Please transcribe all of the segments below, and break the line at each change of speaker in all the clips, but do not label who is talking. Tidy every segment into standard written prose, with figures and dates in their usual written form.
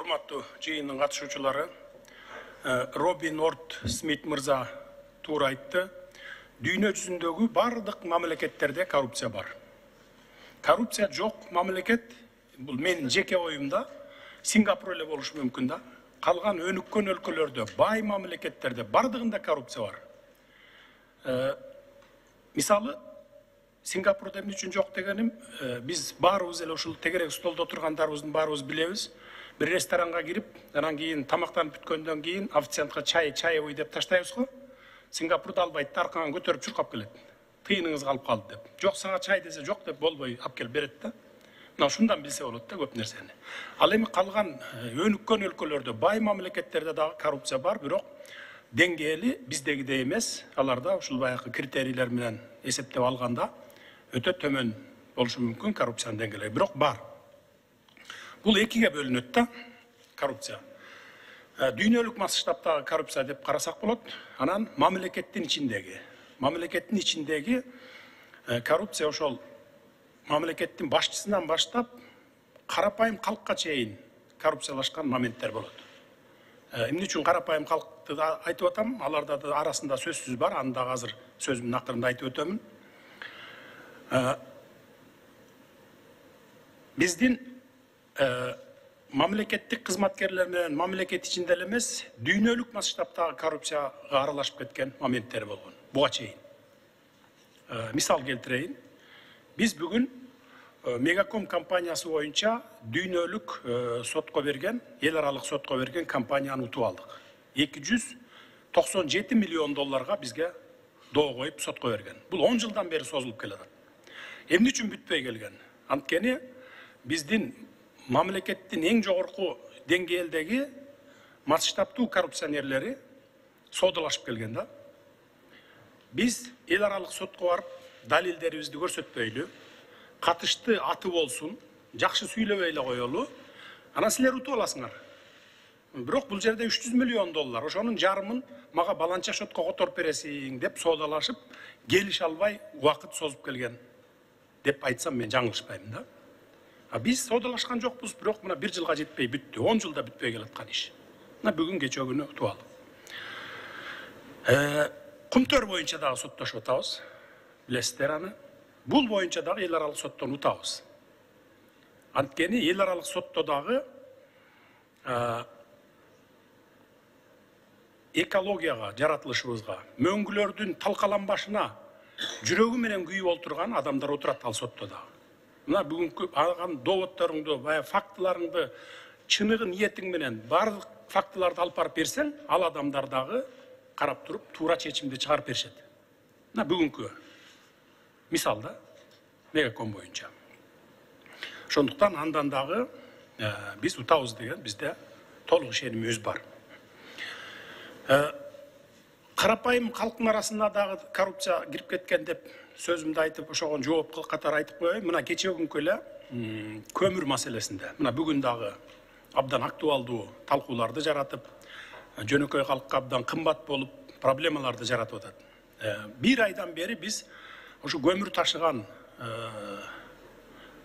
Урматтуу жыйындын катышуучулары, Робин Орд Смит мырза туура айтты. Дүйнө жүзүндөгү бардык мамлекеттерде коррупция бар. Коррупция жок мамлекет, бул менин жеке оюмда, Сингапур эле болушу мүмкүн да. Калган өнүккөн өлкөлөрдө, бай мамлекеттерде бардыгында коррупция бар. Мисалы, Сингапурда эмне үчүн жок дегеним, биз баарыбыз эле ушул тегерек столдо тургандарыбыздын баарыбыз билебиз. Bir restoranга кирип, анан кийин тамактанып бүткөндөн кийин официантка чайовый деп таштайбыз го. Сингапурда албайт, аркаңан көтөрүп чуркап келет. Тыйыныңыз калып калды деп. Жок сага чай десе жок деп болбой алып келип берет да. Мына ушундан билсе болот да көп нерсени. Ал эми калган өнүккөн өлкөлөрдө, бай мамлекеттерде дагы коррупция бар, бирок деңгээли биздегидей эмес. Аларда ушул баягы критерийлер менен эсептеп алганда өтө төмөн болушу мүмкүн коррупциянын деңгээли, бирок бар. Бул экиге бөлүнөт да коррупция. Дүйнөлүк масштабтагы коррупция деп карасак болот. Анан мамлекеттин ичиндеги коррупция ошол мамлекеттин башчысынан баштап карапайым калкка чейин коррупциялашкан моменттер болот. Эмне үчүн карапайым калкты айтып атам? Аларда да арасында сөзсүз бар, аны да азыр сөзүмдүн акырында айтып өтөмүн. Биздин мамлекеттик кызматкерлер менен мамлекет ичинде эле эмес, дүйнөлүк масштабтагы коррупцияга аралашып кеткен моменттер болгон. Буга чейин. Мисал келтирейин. Биз бүгүн Мегаком компаниясы боюнча дүйнөлүк сотко берген, эл аралык сотко берген компанияны утуп алдык. 297 миллион долларга бизге доо коюп сотко берген. Бул 10 жылдан бери созулуп келатат. Эмне үчүн бүтпөй келген? Анткени биздин мамлекеттин эң жогорку деңгээлдеги масштабтуу коррупционерлери соодалашып келген да. Биз эл аралык сотко барып, далилдерибизди көрсөтпөйлү, катышты аты болсун, жакшы сүйлөбөй эле коелу, анан силер утуп аласыңар. Бирок бул жерде 300 миллион доллар, ошонун жарымын мага баланча шотко которуп бересиң деп соодалашып, келише албай убакыт созуп келген деп айтсам мен жаңылышпайм да. Биз соодалашкан жокпуз, бирок мына 1 жылга жетпей бүттү, 10 жылда бүтпөй келаткан иш. Мына бүгүн кечээ күнү утуп алдык. Кумтөр боюнча дагы соттошуп атабыз. Билесиздер аны. Бул боюнча дагы эл аралык соттон утабыз. Анткени эл аралык сотто дагы экологияга, жаратылышыбызга, мөңгүлөрдүн талкаланбашына жүрөгү менен күйүп олтурган адамдар отурат ал сотто дагы. Мына бүгүнкү алган доводторуңду, баягы фактыларыңды, чыныгы ниетиң менен бардык фактыларды алып барып берсең, ал адамдар дагы карап туруп туура чечимди чыгарып беришет. Мына бүгүнкү мисалда Мегаком боюнча. Ошондуктан андан дагы биз утабыз деген бизде толук ишенимибиз бар. Карапайым калктын арасында дагы коррупция кирип кеткен деп сөзүмдү айтып, ошого жооп катары айтып коеюн. Мына кечээ күнкү эле көмүр маселесинде, мына бүгүн дагы абдан актуалдуу талкууларды жаратып, жөнөкөй калкка абдан кымбат болуп, проблемаларды жаратып атат. 1 айдан бери биз ошо көмүр ташыган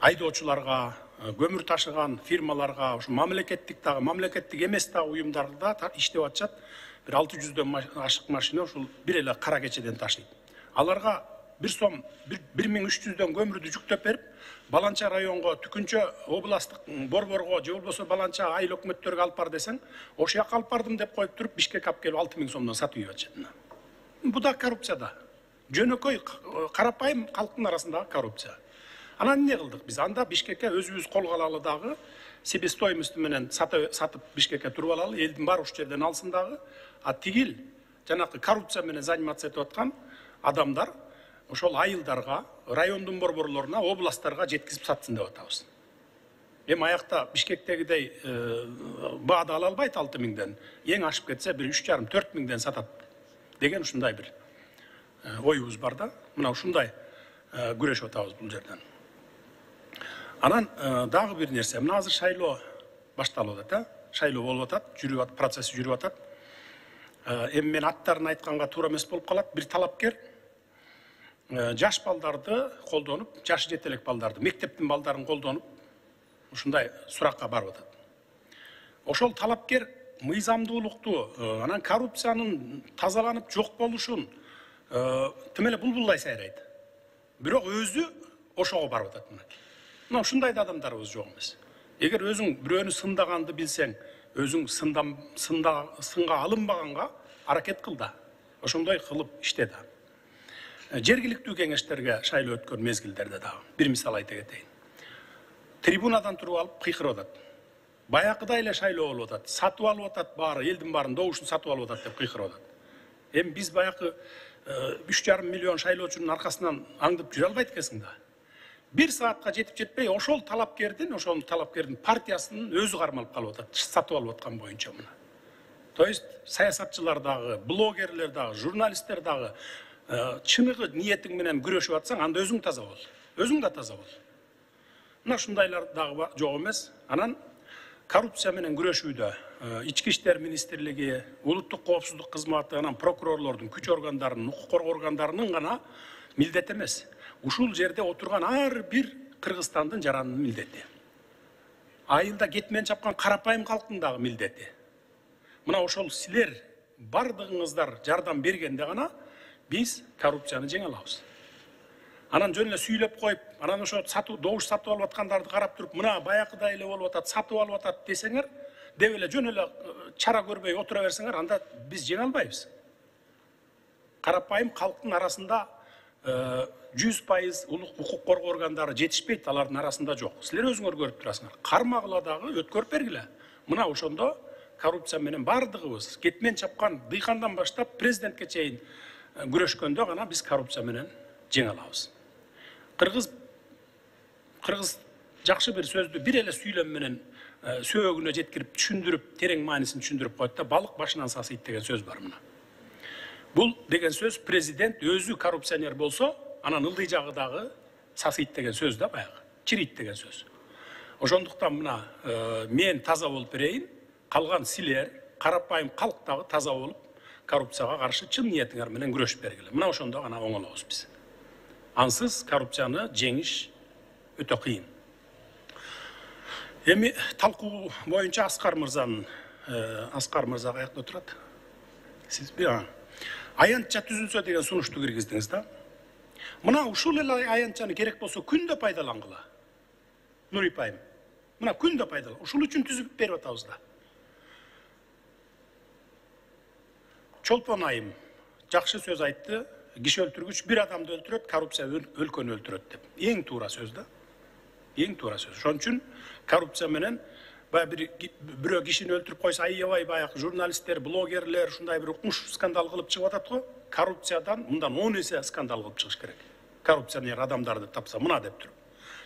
айдоочуларга, көмүр ташыган фирмаларга, ошо мамлекеттик дагы, мамлекеттик эмес дагы уюмдарда иштеп атышат. Bir 600'den aşık maşine ошол bir эле кара кечеден ташыйт. Аларга 1 сом 1300'den көмүрдү жүктөп берип, Баланча районго, Түкүнчө областык борборго, же болбосо Баланча айыл өкмөттөргө алып бар десең, ошол жака алып бардым деп коюп туруп, Бишкекке алып келип 6000 сомдон сатып ийип атышат. Бу да коррупция да. Жөнөкөй карапайым калктын арасындагы коррупция. Анан эмне кылдык биз? Анда Бишкекке өзүбүз колго алалы дагы себестоимость менен сатып Бишкекке туруп алалы, элдин баары ушул жерден алсын дагы. А тигил жанакы коррупция менен заниматься этип аткан адамдар ошол айылдарга, райондун борборлоруна, областтарга жеткизип сатсын деп атабыз. Эми аякта Бишкектегидей баада ала албайт 6000ден, эң ашып кетсе бир 3,5-4 миңден сатат деген ушундай бир оюбуз бар да. Мына ушундай күрөшүп атабыз бул жерден. Анан дагы бир нерсе, мына азыр шайлоо башталып атат, шайлоо болуп атат, процесси жүрүп атат. Эми мен аттарын айтканга туура эмес болуп калат. Бир талапкер жаш балдарды колдонуп, жашы жетелек балдарды, мектептин балдарын колдонуп, ушундай суракка барып атат. Ошол талапкер мыйзамдуулукту, анан коррупциянын тазаланып жок болушун тим эле булбулдай сайрайт. Бирок өзү ошого барып атат. Мына ушундай да адамдарыбыз жок эмес. Эгер өзүң бирөөнү сындаганды билсең, өзүң сынга алынбаганга аракет кыл да. Ошондой кылып иште да. Жергиликтүү кеңештерге шайлоо өткөн мезгилдерде дагы бир мисал айта кетейин. Трибунадан туруп алып кыйкырып атат. Баякыдай эле шайлоо болуп атат. Сатып алып атат баары, элдин баарын добушун сатып алып атат деп кыйкырып атат. Эми биз баякы 3,5 миллион шайлоочунун аркасынан аңдып жүрө албайт экенсиң да. Бир саатка жетип жетпей ошол талапкердин партиясынын өзү кармалып калып атат, сатып алып аткан боюнча мына. То есть саясатчылар дагы, блогерлер дагы, журналисттер дагы чыныгы ниетиң менен күрөшүп атсаң, анда өзүң таза бол. Өзүң да таза бол. Мына ушундайлар дагы жок эмес. Анан коррупция менен күрөшүүдө Ички иштер министрлиги, улуттук коопсуздук кызматы, анан прокурорлордун, күч органдарынын, укук коргоо органдарынын гана милдети эмес. Ушул жерде отурган ар бир Кыргызстандын жаранынын милдети. Айылда кетмен чапкан карапайым калктын дагы милдети. Мына ошол силер бардыгыңыздар жардам бергенде гана биз коррупцияны жеңе алабыз. Анан жөн эле сүйлөп коюп, анан ошо добуш сатып алып аткандарды карап туруп, мына баякыдай эле болуп атат, сатып алып атат десеңер, деп эле жөн эле чара көрбөй отура берсеңер, анда биз жеңе албайбыз. Карапайым калктын арасында 100% укук коргоо органдары жетишпейт, алардын арасында жок. Силер өзүңөр көрүп турасыңар. Кармагыла дагы өткөрүп бергиле. Мына ошондо коррупция менен бардыгыбыз кетмен чапкан дыйкандан баштап президентке чейин күрөшкөндө гана биз коррупция менен жеңе алабыз. Кыргыз жакшы бир сөздү бир эле сүйлөм менен сөөгүнө жеткирип, түшүндүрүп, терең маанисин түшүндүрүп коет да, балык башынан сасыйт деген сөз бар мына. Бул деген сөз президент өзү коррупционер болсо, анан ылдый жагы дагы сасыйт деген сөз да баягы, чирийт деген сөз. Ошондуктан мына мен таза болуп берейин, калган силер карапайым калк дагы таза болуп, коррупцияга каршы чын ниетиңер менен күрөшүп бергиле. Мына ошондо гана оңолобуз биз. Ансыз коррупцияны жеңиш өтө кыйын. Эми талкуу боюнча Аскар мырза каякта турат? Сиз аянтча түзүлсө деген сунушту киргиздиңиз да. Мына ушул эле аянтчаны керек болсо күндө пайдалангыла. Нури Пайым. Мына күндө пайдалан. Ушул үчүн түзүп берип атабыз да. Чолпон Айым жакшы сөз айтты. Киши өлтүргүч бир адамды өлтүрөт, коррупция өлкөнү өлтүрөт деп. Эң туура сөз да. Эң туура сөз. Ошон үчүн коррупция менен бирөө кишини өлтүрүп койсо, аябай баягы журналисттер, блогерлер ушундай бир укмуш скандал кылып чыгып атат го. Коррупциядан мындан 10 эсе скандал кылып чыгыш керек. Коррупционер адамдарды тапса мына деп туруп.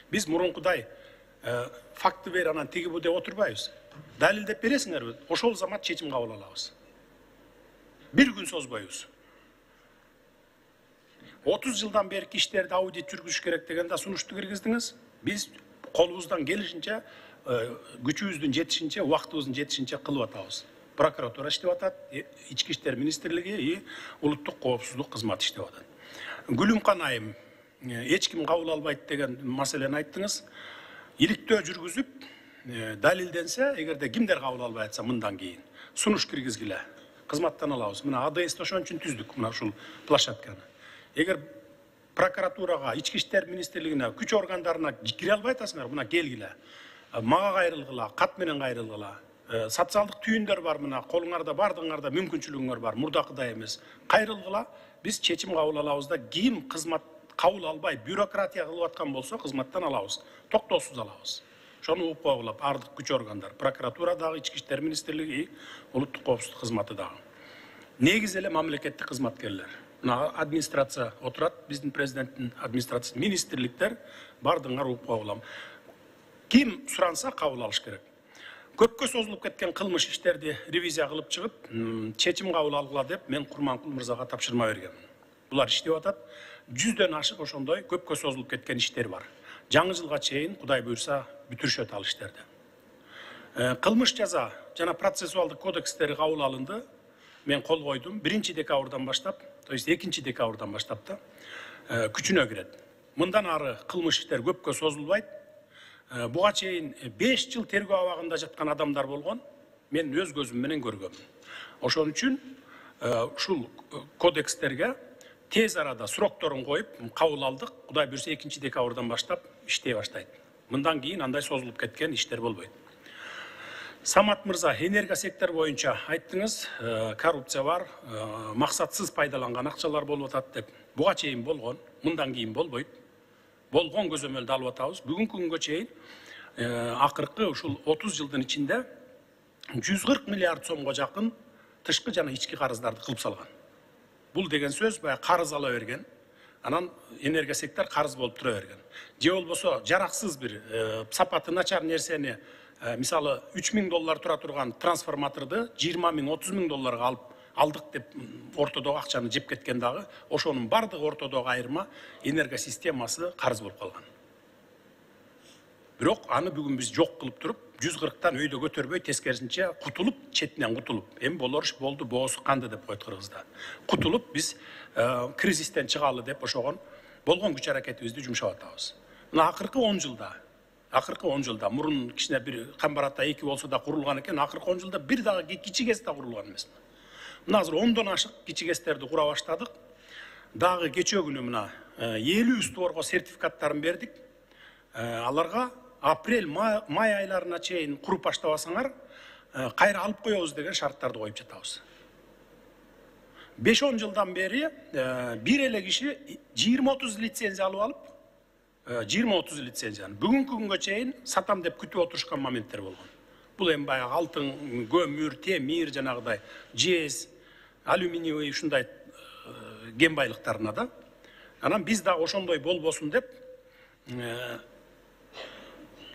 Биз мурункудай факты бер, анан тиги бу деп отурбайбыз. Далилдеп бересиңерби? Ошол замат чечим кабыл алабыз. Бир күн созбойбуз. 30 жылдан берки иштерди аудит жүргүзүш керек дегенде сунушту киргиздиңиз. Биз колубуздан келишинче, күчүбүздүн жетишинче, убактыбыздын жетишинче кылып атабыз. Прокуратура иштеп атат, Ички иштер министрлиги, улуттук коопсуздук кызматы иштеп атат. Гүлүмкан Айым, эч ким кабыл албайт деген маселени айттыңыз. Иликтөө жүргүзүп, далилденсе, эгерде кимдер кабыл албай атса мындан кийин сунуш киргизгиле. Кызматтан алабыз. Мына АДС ошон үчүн түздүк мына ушул площадканы. Эгер прокуратурага, Ички иштер министрлигине, күч органдарына кире албай атасыңар, мына келгиле. Мага кайрылгыла, кат менен кайрылгыла. Социалдык түйүндөр бар мына, колуңарда бардыгыңарда мүмкүнчүлүгүңөр бар, мурдакыдай эмес. Кайрылгыла, биз чечим кабыл алабыз да, ким кызмат кабыл албай, бюрократия кылып аткан болсо, кызматтан алабыз. Токтоосуз алабыз. Ошону угуп койгула бардык күч органдар, прокуратура дагы, Ички иштер министрлиги, улуттук коопсуздук кызматы дагы. Негизи эле мамлекеттик кызматкерлер. Мына администрация отурат, биздин президенттин администрациясы, министрликтер бардыгыңар угуп койгулам. Ким суранса кабыл алыш керек. Көпкө созулуп кеткен кылмыш иштерди ревизия кылып чыгып, чечим кабыл алгыла деп мен Курманкул мырзага тапшырма бергем. Булар иштеп атат. 100дөн ашык ошондой көпкө созулуп кеткен иштер бар. Жаңы жылга чейин Кудай буйрса бүтүрүшөт ал иштерди. Кылмыш жаза жана процессуалдык кодекстери кабыл алынды. Мен кол койдум. 1-декабрдан баштап, то есть 2-декабрдан баштап да күчүнө кирет. Мындан ары кылмыш иштер көпкө созулбайт. Буга чейин 5 жыл тергөө абагында жаткан адамдар болгон. мен өз көзүм менен көргөмүн. Ошон үчүн ушул кодекстерге тез арада срокторун коюп кабыл алдык. Кудай буйрса 2 декабрдан баштап иштей баштайт. Мындан кийин андай созулуп кеткен иштер болбойт. Самат мырза, энергия сектор боюнча айттыңыз, коррупция бар, максатсыз пайдаланган акчалар болуп атат деп. Буга чейин болгон, мындан кийин болбойт. Болгон көзөмөлдү алып атабыз. Бүгүнкү күнгө чейин акыркы ушул 30 жылдын ичинде 140 миллиард сомго жакын тышкы жана ички карыздарды кылып салган. Бул деген сөз баягы карыз ала берген, анан энергия сектор карыз болуп тура берген. Же болбосо жараксыз бир сапаты начар нерсени, мисалы $3000 тура турган трансформаторду 20 000, 30 000 долларга алдык деп ортодогу акчаны жеп кеткен дагы, ошонун бардыгы ортодогу айырма энергия системасы карыз болуп калган. Бирок аны бүгүн биз жок кылып туруп, 140тан өйдө көтөрбөй, тескерисинче кутулуп, четинен кутулуп, эми болор иш болду, боосу канды деп койт кыргызда. Кутулуп биз кризистен чыгалы деп ошогон болгон күч аракетибизди жумшап атабыз. Мына акыркы 10 жылда мурун кичине бир Камбарата 2 болсо да курулган экен, акыркы 10 жылда бир дагы кичи КЭС да курулган эмес. Мына азыр 10дон ашык кичи КЭСтерди кура баштадык. Дагы кечээ күнү мына 50 створго сертификаттарын бердик. Аларга апрель, май айларына чейин куруп баштабасаңар, кайра алып коебуз деген шарттарды коюп жатабыз. 5-10 жылдан бери бир эле киши 20-30 лицензия алып алып, 20-30 лицензияны бүгүнкү күнгө чейин сатам деп күтүп отурушкан моменттер болгон. Бул эми баягы алтын, көмүр, темир, жанагыдай жез, алюминиевый ушундай кен байлыктарына да. Анан биз да ошондой болбосун деп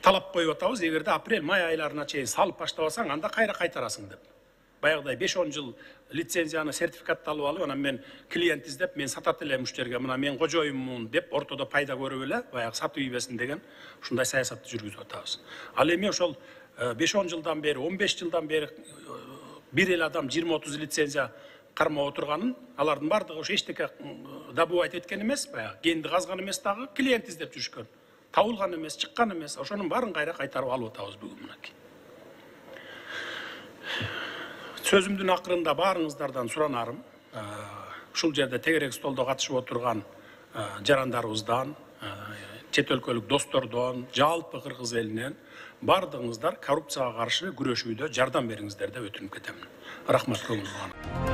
талап коюп атабыз. Эгерде апрель, май айларына чейин салып баштабасаң, анда кайра кайтарасың деп. Баягыдай 5-10 жыл лицензияны, сертификатты алып алып, анан мен клиент издеп, мен сатат элем муштерге, мына мен кожоюммун деп ортодо пайда көрүп эле, баягы сатып ийбесин деген ушундай саясатты жүргүзүп атабыз. Ал эми ошол 5-10 жылдан бери, 15 жылдан бери бир эле адам 20-30 лицензия кармап отурганын, алардын бардыгы ошо эчтеке добывать эткен эмес, баягы кенди казган эмес, дагы клиент издеп жүрүшкөн. Табылган эмес, чыккан эмес, ошонун баарын кайра кайтарып алып атабыз бүгүн мынакей. Сөзүмдүн акырында баарыңыздардан суранарым, ушул жерде тегерек столдо катышып отурган жарандарыбыздан, чет өлкөлүк достордон, жалпы кыргыз элинен бардыгыңыздар коррупцияга каршы күрөшүүдө жардам бериңиздер деп өтүнүп кетемин. Рахмат, көңүл